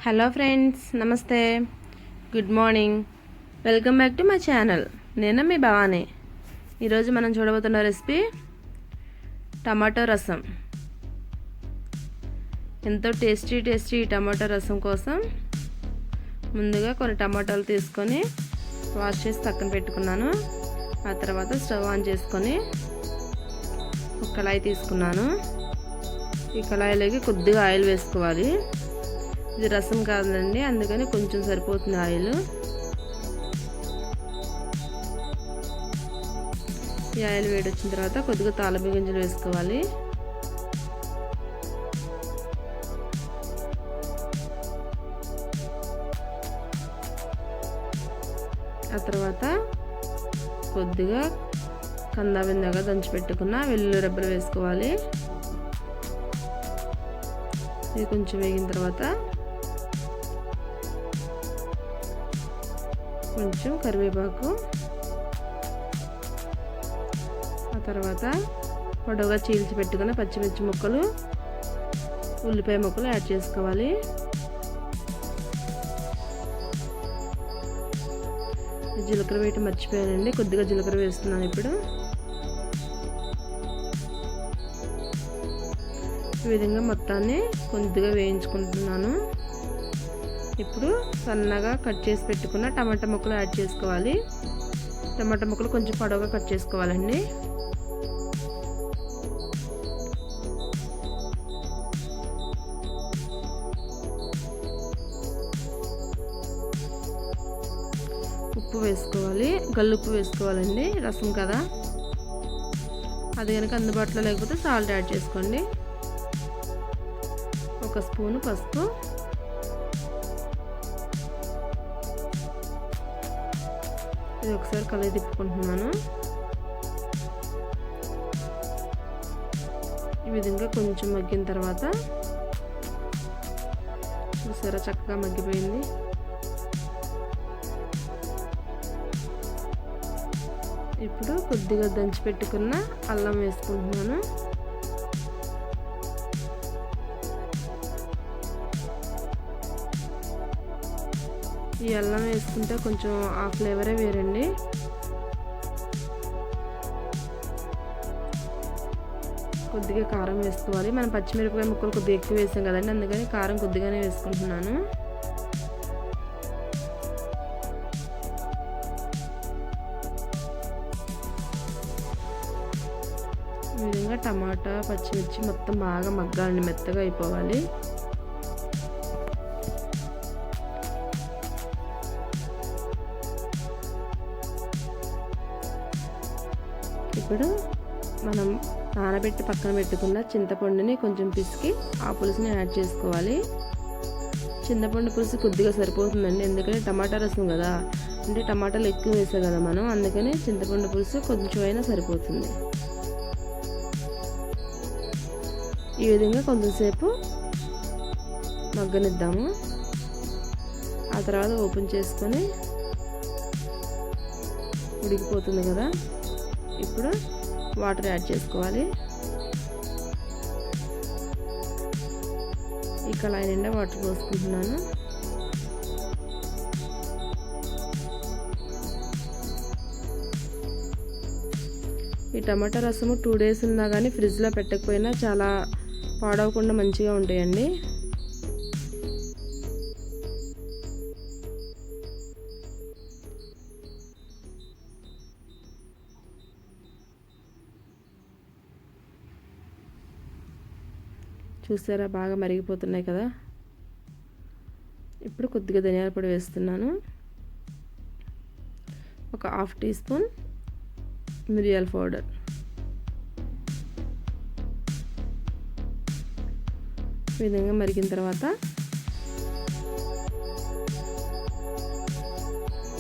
Hello friends, నమస్తే, good morning. Welcome back to my channel. నేను మీ భవానీ. ఈరోజు మనం చూడబోతున్న రెసిపీ టమాటో రసం. ఎంతో టేస్టీ టమాటో రసం కోసం ముందుగా కొన్ని టమాటాలు తీసుకొని వాష్ చేసి పక్కన పెట్టుకున్నాను. ఆ తర్వాత స్టవ్ ఆన్ చేసుకొని ఒక కళాయి తీసుకున్నాను. ఈ కళాయిలోకి కొద్దిగా ఆయిల్ వేసుకోవాలి. ఇది రసం కాదండి, అందుకని కొంచెం సరిపోతుంది ఆయిల్. ఈ ఆయిల్ వేడొచ్చిన తర్వాత కొద్దిగా తాలింపు గింజలు వేసుకోవాలి. ఆ తర్వాత కొద్దిగా కందాబిందాగా దంచి పెట్టుకున్న వెల్లుల్లి రెబ్బలు వేసుకోవాలి. ఇది కొంచెం వేగిన తర్వాత కొంచెం కరివేపాకు, ఆ తర్వాత పొడవుగా చీల్చి పెట్టుకున్న పచ్చిమిర్చి ముక్కలు, ఉల్లిపాయ ముక్కలు యాడ్ చేసుకోవాలి. జీలకర్ర వేయటం మర్చిపోయానండి, కొద్దిగా జీలకర్ర వేస్తున్నాను. ఇప్పుడు ఈ విధంగా మొత్తాన్ని కొద్దిగా వేయించుకుంటున్నాను. ఇప్పుడు సన్నగా కట్ చేసి పెట్టుకున్న టమాటా ముక్కలు యాడ్ చేసుకోవాలి. టమాటా ముక్కలు కొంచెం పొడవుగా కట్ చేసుకోవాలండి. ఉప్పు వేసుకోవాలి, గల్లుప్పు వేసుకోవాలండి, రసం కదా. అది కనుక అందుబాటులో లేకపోతే సాల్ట్ యాడ్ చేసుకోండి. ఒక స్పూను పసుపు, ఇది ఒకసారి కలయి తిప్పుకుంటున్నాను. ఈ విధంగా కొంచెం మగ్గిన తర్వాత చూసారా, చక్కగా మగ్గిపోయింది. ఇప్పుడు కొద్దిగా దంచి పెట్టుకున్న అల్లం వేసుకుంటున్నాను. ఈ అల్లం వేసుకుంటే కొంచెం ఆ ఫ్లేవరే వేరండి. కొద్దిగా కారం వేసుకోవాలి. మనం పచ్చిమిరపకాయ ముక్కలు కొద్దిగా ఎక్కువ వేసాం కదండి, అందుకని కారం కొద్దిగానే వేసుకుంటున్నాను. ఈ విధంగా టమాటా పచ్చిమిర్చి మొత్తం బాగా మగ్గాలండి, మెత్తగా అయిపోవాలి. ఇప్పుడు మనం నానబెట్టి పక్కన పెట్టుకున్న చింతపండుని కొంచెం పిసికి ఆ పులుసుని యాడ్ చేసుకోవాలి. చింతపండు పులుసు కొద్దిగా సరిపోతుందండి, ఎందుకంటే టమాటా రసం కదా, అంటే టమాటాలు ఎక్కువ వేసాం కదా మనం, అందుకని చింతపండు పులుసు కొంచెం అయినా సరిపోతుంది. ఈ విధంగా కొంచెంసేపు మగ్గనిద్దాము. ఆ తర్వాత ఓపెన్ చేసుకొని ఉడికిపోతుంది కదా, ఇప్పుడు వాటర్ యాడ్ చేసుకోవాలి. ఈ కళాయి నిండా వాటర్ పోసుకుంటున్నాను. ఈ టమాటా రసము 2 days ఉన్నా కానీ ఫ్రిడ్జ్లో పెట్టకపోయినా చాలా పాడవకుండా మంచిగా ఉంటాయండి. చూసారా, బాగా మరిగిపోతున్నాయి కదా. ఇప్పుడు కొద్దిగా ధనియాల పొడి వేస్తున్నాను. ఒక 1/2 teaspoon మిరియాల పౌడర్, ఈ విధంగా మరిగిన తర్వాత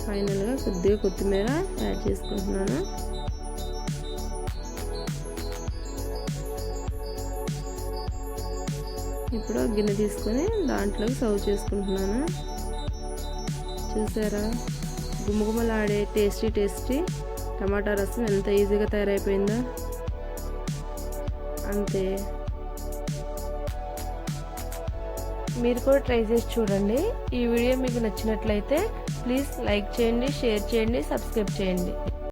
ఫైనల్గా కొద్దిగా కొత్తిమీర యాడ్ చేసుకుంటున్నాను. ఇప్పుడు గిన్నె తీసుకొని దాంట్లోకి సర్వ్ చేసుకుంటున్నాను. చూసారా, గుమగుమలాడే టేస్టీ టమాటా రసం ఎంత ఈజీగా తయారైపోయిందో. అంతే. మీరు కూడా ట్రై చేసి చూడండి. ఈ వీడియో మీకు నచ్చినట్లయితే ప్లీజ్ లైక్ చేయండి, షేర్ చేయండి, సబ్స్క్రైబ్ చేయండి.